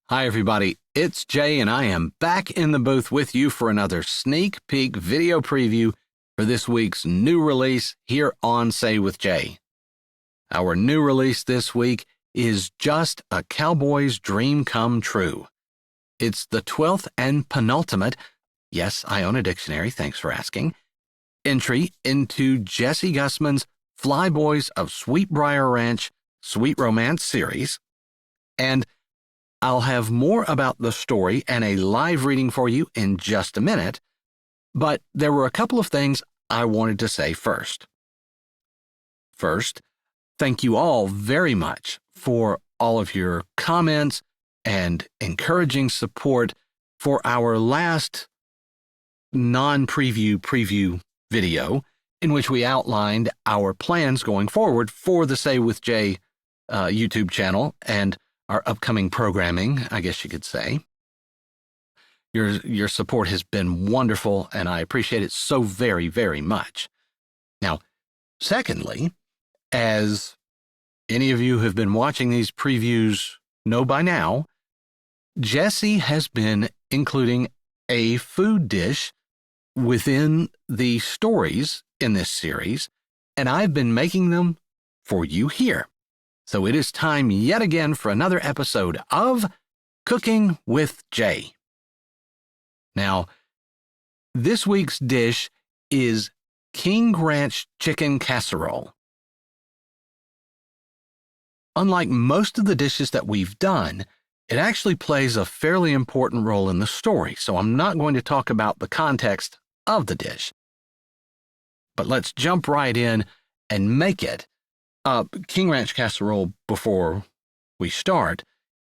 Hi, everybody. It's Jay, and I am back in the booth with you for another sneak peek video preview for this week's new release here on Say with Jay. Our new release this week is Just a Cowboy's Dream Come True. It's the 12th and penultimate, yes, I own a dictionary, thanks for asking, entry into Jessie Gussman's Flyboys of Sweet Briar Ranch Sweet Romance series, and I'll have more about the story and a live reading for you in just a minute, but there were a couple of things I wanted to say first. First, thank you all very much for all of your comments and encouraging support for our last non-preview video in which we outlined our plans going forward for the Say with Jay YouTube channel and our upcoming programming, I guess you could say. Your support has been wonderful, and I appreciate it so very, very much. Now, secondly, as any of you who have been watching these previews know by now, Jessie has been including a food dish within the stories in this series, and I've been making them for you here. So it is time yet again for another episode of Cooking with Jay. Now, this week's dish is Ranch Chicken Casserole. Unlike most of the dishes that we've done, it actually plays a fairly important role in the story, so I'm not going to talk about the context of the dish. But let's jump right in and make it. Ranch Casserole, before we start,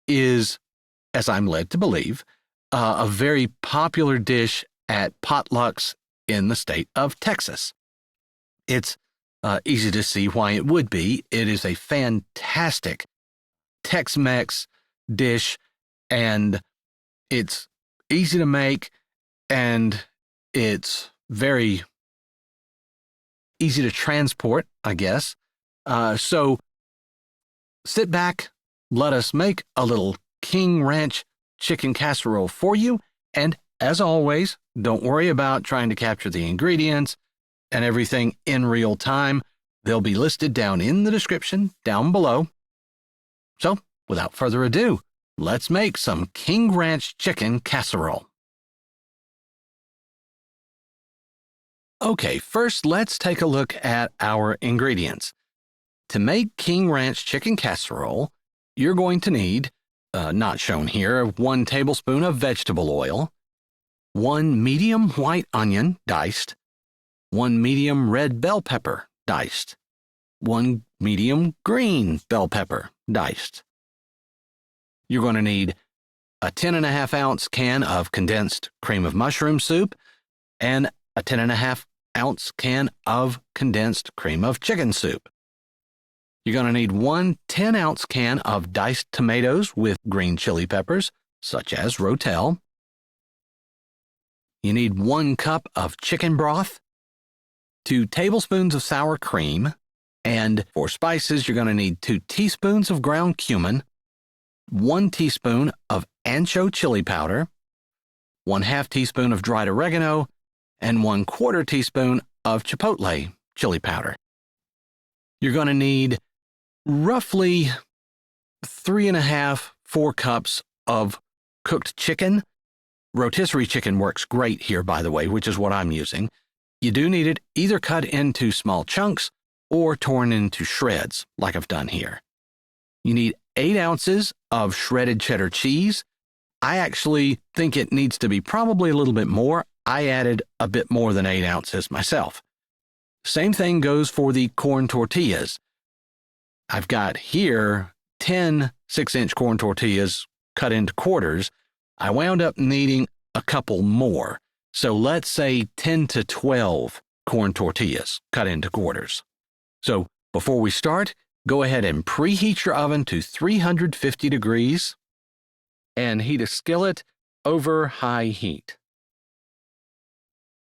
is, as I'm led to believe, a very popular dish at potlucks in the state of Texas. It's easy to see why it would be. It is a fantastic Tex-Mex dish, and it's easy to make, and it's very easy to transport, I guess. So sit back, let us make a little Ranch Chicken Casserole for you, and as always, don't worry about trying to capture the ingredients and everything in real time. They'll be listed down in the description down below. So, without further ado, let's make some Ranch Chicken Casserole. Okay, first let's take a look at our ingredients. To make Ranch Chicken Casserole, you're going to need, not shown here, 1 tablespoon of vegetable oil, 1 medium white onion diced, 1 medium red bell pepper diced, 1 medium green bell pepper diced. You're going to need a 10.5 ounce can of condensed cream of mushroom soup and a 10.5 ounce can of condensed cream of chicken soup. You're going to need 1 10-ounce can of diced tomatoes with green chili peppers, such as Rotel. You need 1 cup of chicken broth, 2 tablespoons of sour cream, and for spices, you're going to need 2 teaspoons of ground cumin, 1 teaspoon of ancho chili powder, 1/2 teaspoon of dried oregano, and 1/4 teaspoon of chipotle chili powder. You're going to need roughly 3.5–4 cups of cooked chicken. Rotisserie chicken works great here, by the way, which is what I'm using. You do need it either cut into small chunks or torn into shreds, like I've done here. You need 8 ounces of shredded cheddar cheese. I actually think it needs to be probably a little bit more. I added a bit more than 8 ounces myself. Same thing goes for the corn tortillas. I've got here 10 6-inch corn tortillas cut into quarters. I wound up needing a couple more. So let's say 10 to 12 corn tortillas cut into quarters. So before we start, go ahead and preheat your oven to 350 degrees and heat a skillet over high heat.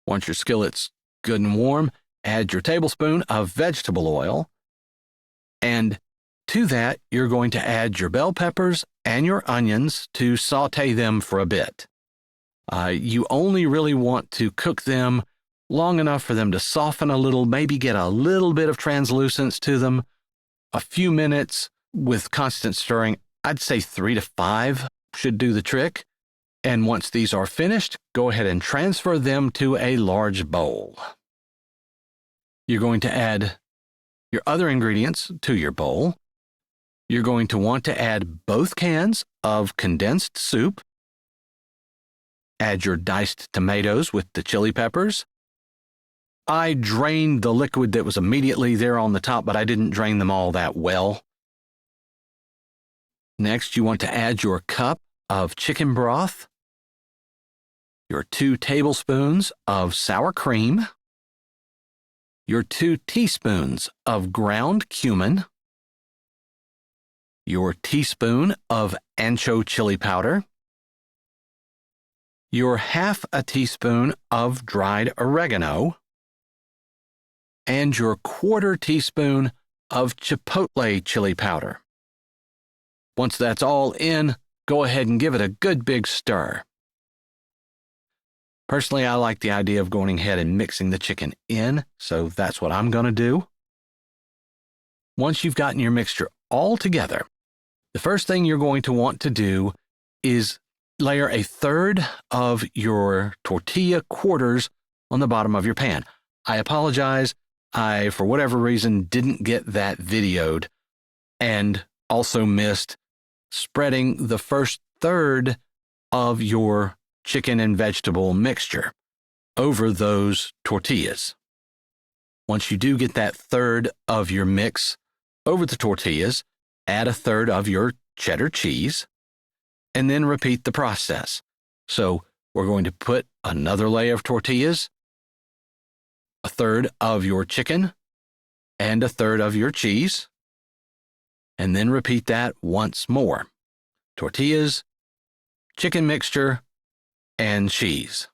Once your skillet's good and warm, add your tablespoon of vegetable oil, and to that, you're going to add your bell peppers and your onions to saute them for a bit. You only really want to cook them long enough for them to soften a little, maybe get a little bit of translucence to them. A few minutes with constant stirring, I'd say 3 to 5 should do the trick. And once these are finished, go ahead and transfer them to a large bowl. You're going to add your other ingredients to your bowl. You're going to want to add both cans of condensed soup. Add your diced tomatoes with the chili peppers. I drained the liquid that was immediately there on the top, but I didn't drain them all that well. Next, you want to add your cup of chicken broth, your 2 tablespoons of sour cream, your 2 teaspoons of ground cumin, your teaspoon of ancho chili powder, your half a teaspoon of dried oregano, and your 1/4 teaspoon of chipotle chili powder. Once that's all in, go ahead and give it a good big stir. Personally, I like the idea of going ahead and mixing the chicken in, so that's what I'm going to do. Once you've gotten your mixture all together, the first thing you're going to want to do is layer 1/3 of your tortilla quarters on the bottom of your pan. I apologize. I, for whatever reason, didn't get that videoed and also missed spreading the first third of your chicken and vegetable mixture over those tortillas. Once you do get that third of your mix over the tortillas, add 1/3 of your cheddar cheese, and then repeat the process. So we're going to put another layer of tortillas, 1/3 of your chicken, and 1/3 of your cheese, and then repeat that once more. Tortillas, chicken mixture, and cheese.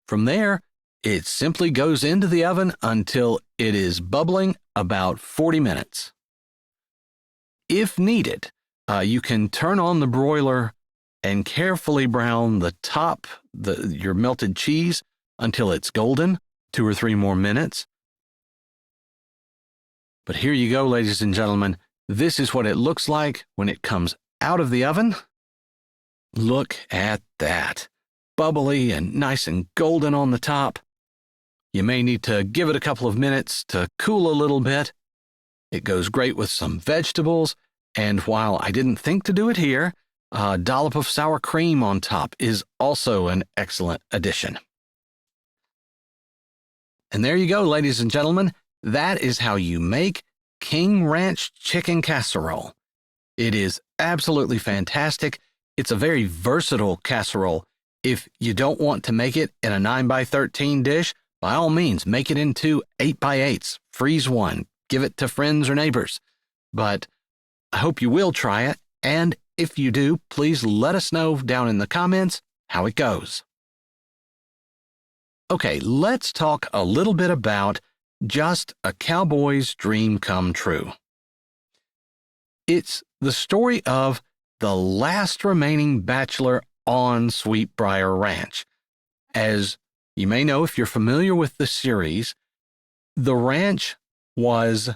From there, it simply goes into the oven until it is bubbling about 40 minutes. If needed, you can turn on the broiler and carefully brown the top, your melted cheese, until it's golden, 2 or 3 more minutes. But here you go, ladies and gentlemen. This is what it looks like when it comes out of the oven. Look at that. Bubbly and nice and golden on the top. You may need to give it a couple of minutes to cool a little bit. It goes great with some vegetables, and while I didn't think to do it here, a dollop of sour cream on top is also an excellent addition. And there you go, ladies and gentlemen. That is how you make King Ranch Chicken Casserole. It is absolutely fantastic. It's a very versatile casserole. If you don't want to make it in a 9x13 dish, by all means, make it into 8x8s. Freeze one. Give it to friends or neighbors. But I hope you will try it, and if you do, please let us know down in the comments how it goes. Okay, let's talk a little bit about Just a Cowboy's Dream Come True. It's the story of the last remaining bachelor on Sweet Briar Ranch. As you may know, if you're familiar with the series, the ranch was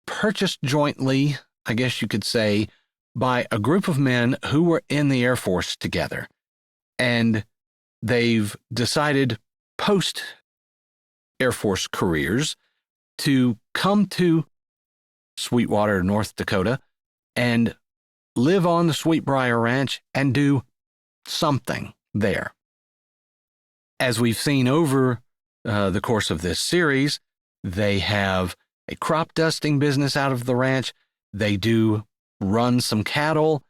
purchased jointly, I guess you could say, by a group of men who were in the Air Force together. And they've decided post-Air Force careers to come to Sweetwater, North Dakota, and live on the Sweet Briar Ranch and do something there. As we've seen over the course of this series, they have a crop dusting business out of the ranch. They do run some cattle,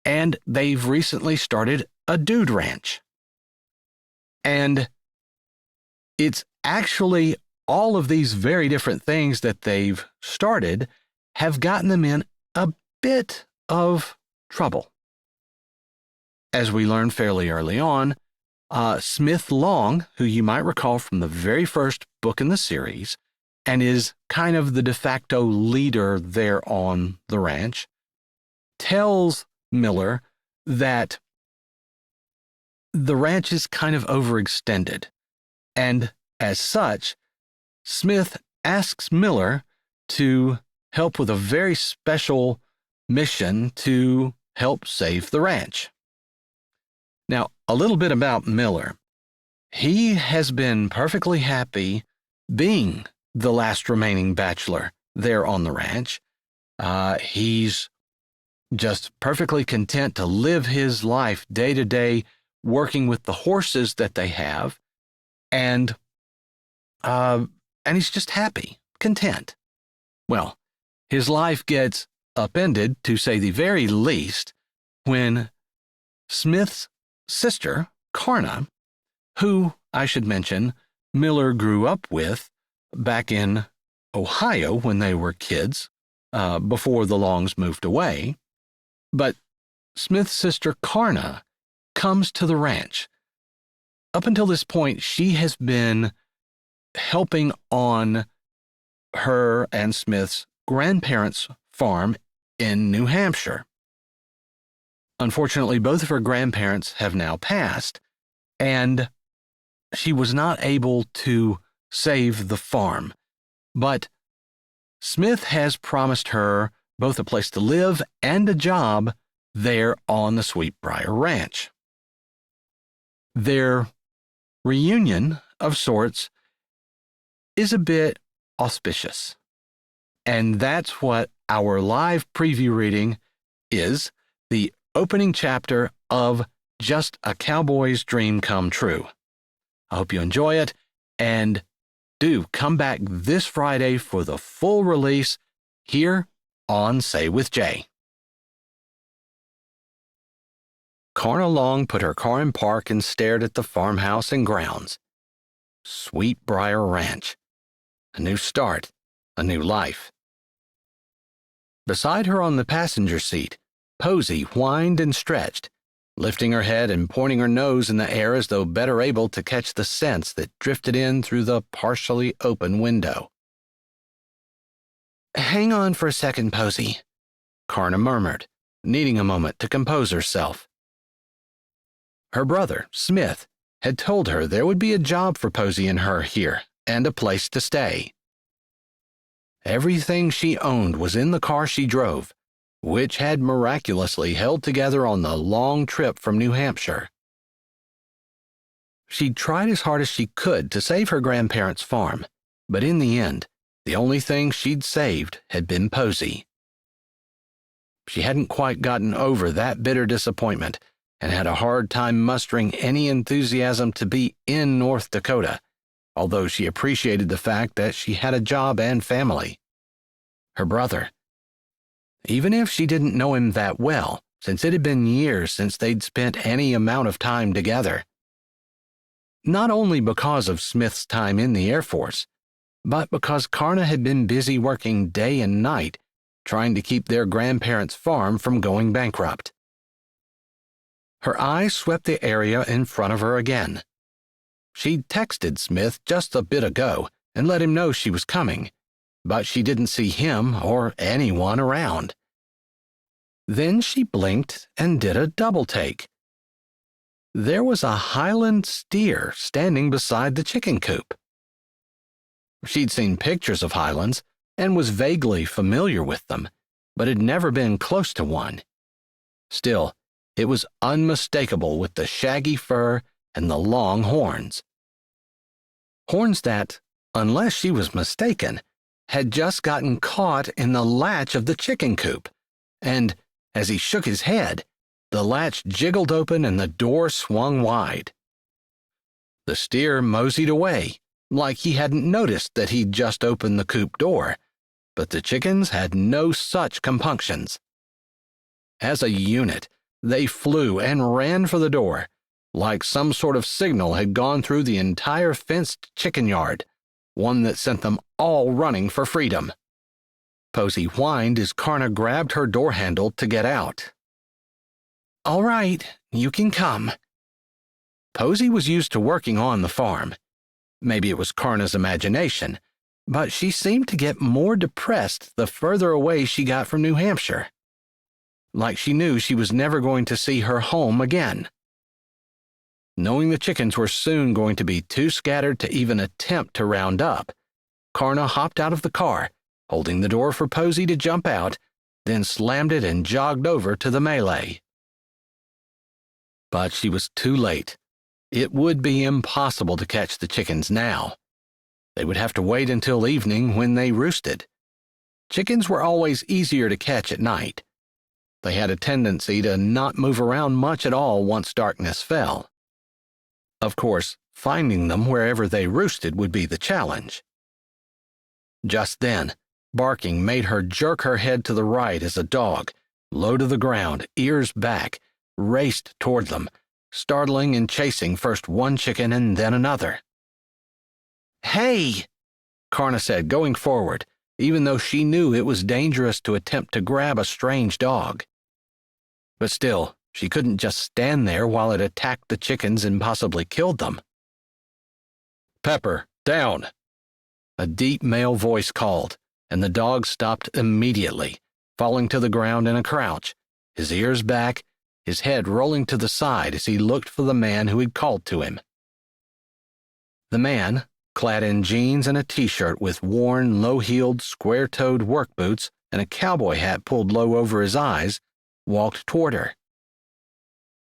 and they've recently started a dude ranch. And it's actually all of these very different things that they've started have gotten them in a bit of trouble. As we learned fairly early on, Smith Long, who you might recall from the very first book in the series, and is kind of the de facto leader there on the ranch, tells Miller that the ranch is kind of overextended, and as such, Smith asks Miller to help with a very special mission to help save the ranch. Now, a little bit about Miller. He has been perfectly happy being the last remaining bachelor there on the ranch. He's just perfectly content to live his life day to day, working with the horses that they have, and he's just happy, content. Well, his life gets upended, to say the very least, when Smith's sister, Carna, who, I should mention, Miller grew up with back in Ohio when they were kids, before the Longs moved away. But Smith's sister, Carna, comes to the ranch. Up until this point, she has been helping on her and Smith's grandparents' farm in New Hampshire. Unfortunately, both of her grandparents have now passed, and she was not able to save the farm. But Smith has promised her both a place to live and a job there on the Sweet Briar Ranch. Their reunion of sorts is a bit auspicious. And that's what our live preview reading is, the opening chapter of Just a Cowboy's Dream Come True. I hope you enjoy it, and do come back this Friday for the full release here on Say with Jay. Carna Long put her car in park and stared at the farmhouse and grounds. Sweet Briar Ranch. A new start, a new life. Beside her on the passenger seat, Posy whined and stretched, lifting her head and pointing her nose in the air as though better able to catch the scents that drifted in through the partially open window. "Hang on for a second, Posy," Carna murmured, needing a moment to compose herself. Her brother, Smith, had told her there would be a job for Posy and her here, and a place to stay. Everything she owned was in the car she drove, which had miraculously held together on the long trip from New Hampshire. She'd tried as hard as she could to save her grandparents' farm, but in the end, the only thing she'd saved had been Posy. She hadn't quite gotten over that bitter disappointment and had a hard time mustering any enthusiasm to be in North Dakota, although she appreciated the fact that she had a job and family. Her brother. Even if she didn't know him that well, since it had been years since they'd spent any amount of time together. Not only because of Smith's time in the Air Force, but because Carna had been busy working day and night trying to keep their grandparents' farm from going bankrupt. Her eyes swept the area in front of her again. She'd texted Smith just a bit ago and let him know she was coming, but she didn't see him or anyone around. Then she blinked and did a double take. There was a Highland steer standing beside the chicken coop. She'd seen pictures of Highlands and was vaguely familiar with them, but had never been close to one. Still, it was unmistakable with the shaggy fur and the long horns. Horns that, unless she was mistaken, had just gotten caught in the latch of the chicken coop, and, as he shook his head, the latch jiggled open and the door swung wide. The steer moseyed away, like he hadn't noticed that he'd just opened the coop door, but the chickens had no such compunctions. As a unit, they flew and ran for the door, like some sort of signal had gone through the entire fenced chicken yard, one that sent them all running for freedom. Posy whined as Carna grabbed her door handle to get out. "All right, you can come." Posy was used to working on the farm. Maybe it was Carna's imagination, but she seemed to get more depressed the further away she got from New Hampshire. like she knew she was never going to see her home again. Knowing the chickens were soon going to be too scattered to even attempt to round up, Carna hopped out of the car, holding the door for Posey to jump out, then slammed it and jogged over to the melee. But she was too late. It would be impossible to catch the chickens now. They would have to wait until evening when they roosted. Chickens were always easier to catch at night. They had a tendency to not move around much at all once darkness fell. Of course, finding them wherever they roosted would be the challenge. Just then, barking made her jerk her head to the right as a dog, low to the ground, ears back, raced toward them, startling and chasing first one chicken and then another. "Hey!" Carna said, going forward, even though she knew it was dangerous to attempt to grab a strange dog. But still, she couldn't just stand there while it attacked the chickens and possibly killed them. "Pepper, down!" A deep male voice called, and the dog stopped immediately, falling to the ground in a crouch, his ears back, his head rolling to the side as he looked for the man who had called to him. The man, clad in jeans and a t-shirt with worn, low-heeled, square-toed work boots and a cowboy hat pulled low over his eyes, walked toward her.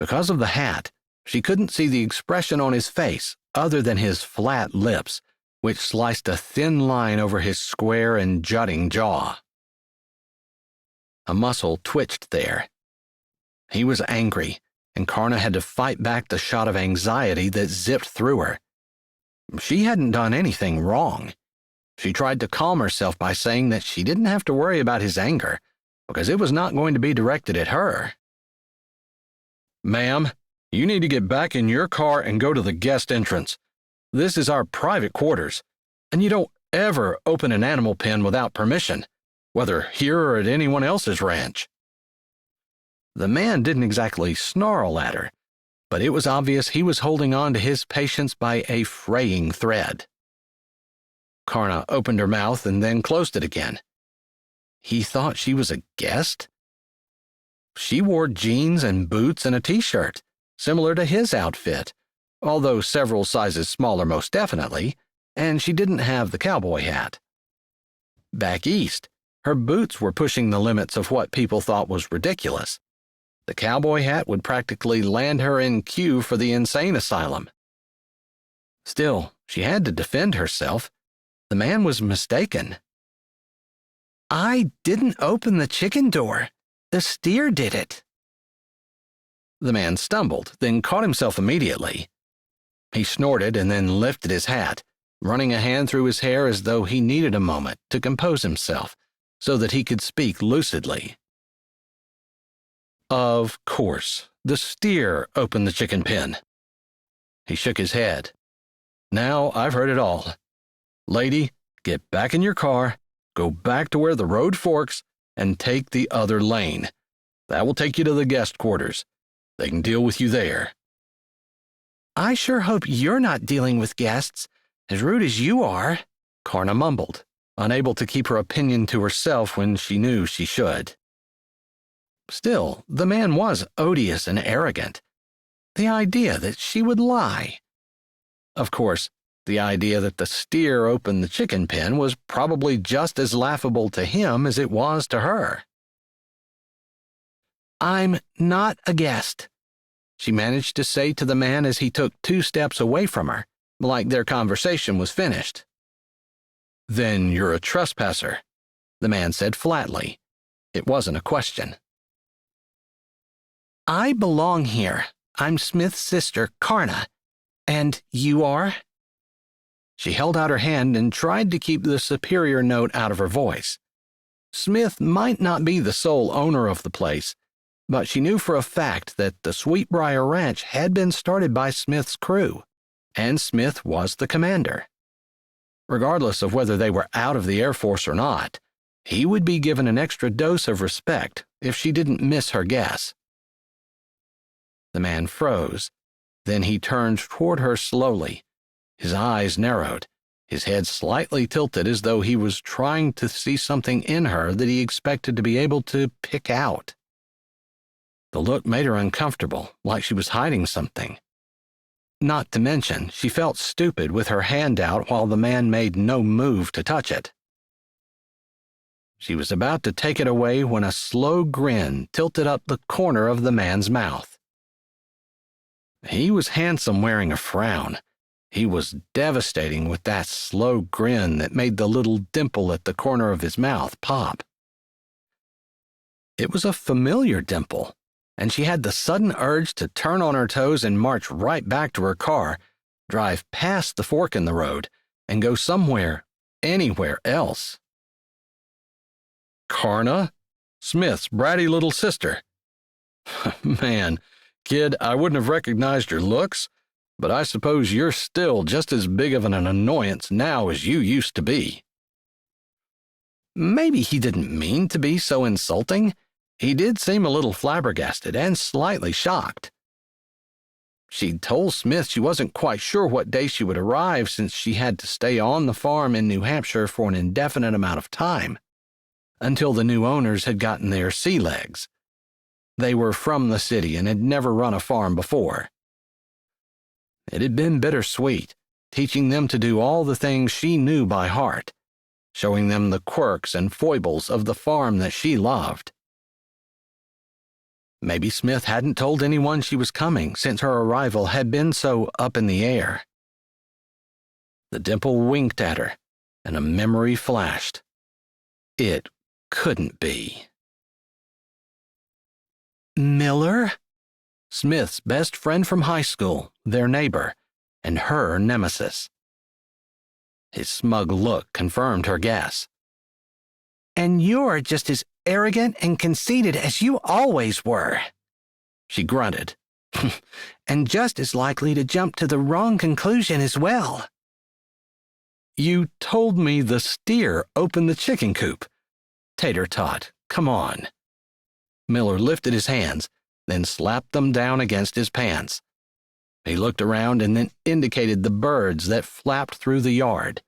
Because of the hat, she couldn't see the expression on his face other than his flat lips, which sliced a thin line over his square and jutting jaw. A muscle twitched there. He was angry, and Carna had to fight back the shot of anxiety that zipped through her. She hadn't done anything wrong. She tried to calm herself by saying that she didn't have to worry about his anger, because it was not going to be directed at her. "Ma'am, you need to get back in your car and go to the guest entrance. This is our private quarters, and you don't ever open an animal pen without permission, whether here or at anyone else's ranch." The man didn't exactly snarl at her, but it was obvious he was holding on to his patience by a fraying thread. Carna opened her mouth and then closed it again. He thought she was a guest? She wore jeans and boots and a t-shirt, similar to his outfit, although several sizes smaller most definitely, and she didn't have the cowboy hat. Back east, her boots were pushing the limits of what people thought was ridiculous. The cowboy hat would practically land her in queue for the insane asylum. Still, she had to defend herself. The man was mistaken. "I didn't open the chicken door. The steer did it." The man stumbled, then caught himself immediately. He snorted and then lifted his hat, running a hand through his hair as though he needed a moment to compose himself so that he could speak lucidly. "Of course, the steer opened the chicken pen." He shook his head. "Now I've heard it all. Lady, get back in your car, go back to where the road forks, and take the other lane. That will take you to the guest quarters. They can deal with you there." "I sure hope you're not dealing with guests, as rude as you are," Carna mumbled, unable to keep her opinion to herself when she knew she should. Still, the man was odious and arrogant. The idea that she would lie. Of course, the idea that the steer opened the chicken pen was probably just as laughable to him as it was to her. "I'm not a guest," she managed to say to the man as he took 2 steps away from her, like their conversation was finished. "Then you're a trespasser," the man said flatly. It wasn't a question. "I belong here. I'm Smith's sister, Carna. And you are?" She held out her hand and tried to keep the superior note out of her voice. Smith might not be the sole owner of the place, but she knew for a fact that the Sweet Briar Ranch had been started by Smith's crew, and Smith was the commander. Regardless of whether they were out of the Air Force or not, he would be given an extra dose of respect if she didn't miss her guess. The man froze. Then he turned toward her slowly. His eyes narrowed, his head slightly tilted as though he was trying to see something in her that he expected to be able to pick out. The look made her uncomfortable, like she was hiding something. Not to mention, she felt stupid with her hand out while the man made no move to touch it. She was about to take it away when a slow grin tilted up the corner of the man's mouth. He was handsome wearing a frown. He was devastating with that slow grin that made the little dimple at the corner of his mouth pop. It was a familiar dimple, and she had the sudden urge to turn on her toes and march right back to her car, drive past the fork in the road, and go somewhere, anywhere else. Carna? Smith's bratty little sister. Man, kid, I wouldn't have recognized your looks, but I suppose you're still just as big of an annoyance now as you used to be. Maybe he didn't mean to be so insulting. He did seem a little flabbergasted and slightly shocked. She'd told Smith she wasn't quite sure what day she would arrive since she had to stay on the farm in New Hampshire for an indefinite amount of time, until the new owners had gotten their sea legs. They were from the city and had never run a farm before. It had been bittersweet, teaching them to do all the things she knew by heart, showing them the quirks and foibles of the farm that she loved. Maybe Smith hadn't told anyone she was coming since her arrival had been so up in the air. The dimple winked at her, and a memory flashed. It couldn't be. Miller? Smith's best friend from high school, their neighbor, and her nemesis. His smug look confirmed her guess. And you're just as arrogant and conceited as you always were, she grunted. And just as likely to jump to the wrong conclusion as well. You told me the steer opened the chicken coop. Tater tot, come on. Miller lifted his hands, then slapped them down against his pants. He looked around and then indicated the birds that flapped through the yard.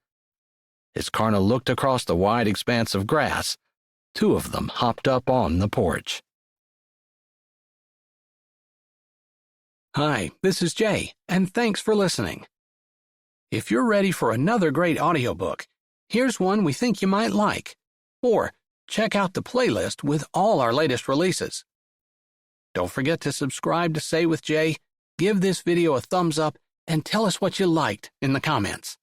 As Carna looked across the wide expanse of grass, 2 of them hopped up on the porch. Hi, this is Jay, and thanks for listening. If you're ready for another great audiobook, here's one we think you might like. Or check out the playlist with all our latest releases. Don't forget to subscribe to Say with Jay, give this video a thumbs up, and tell us what you liked in the comments.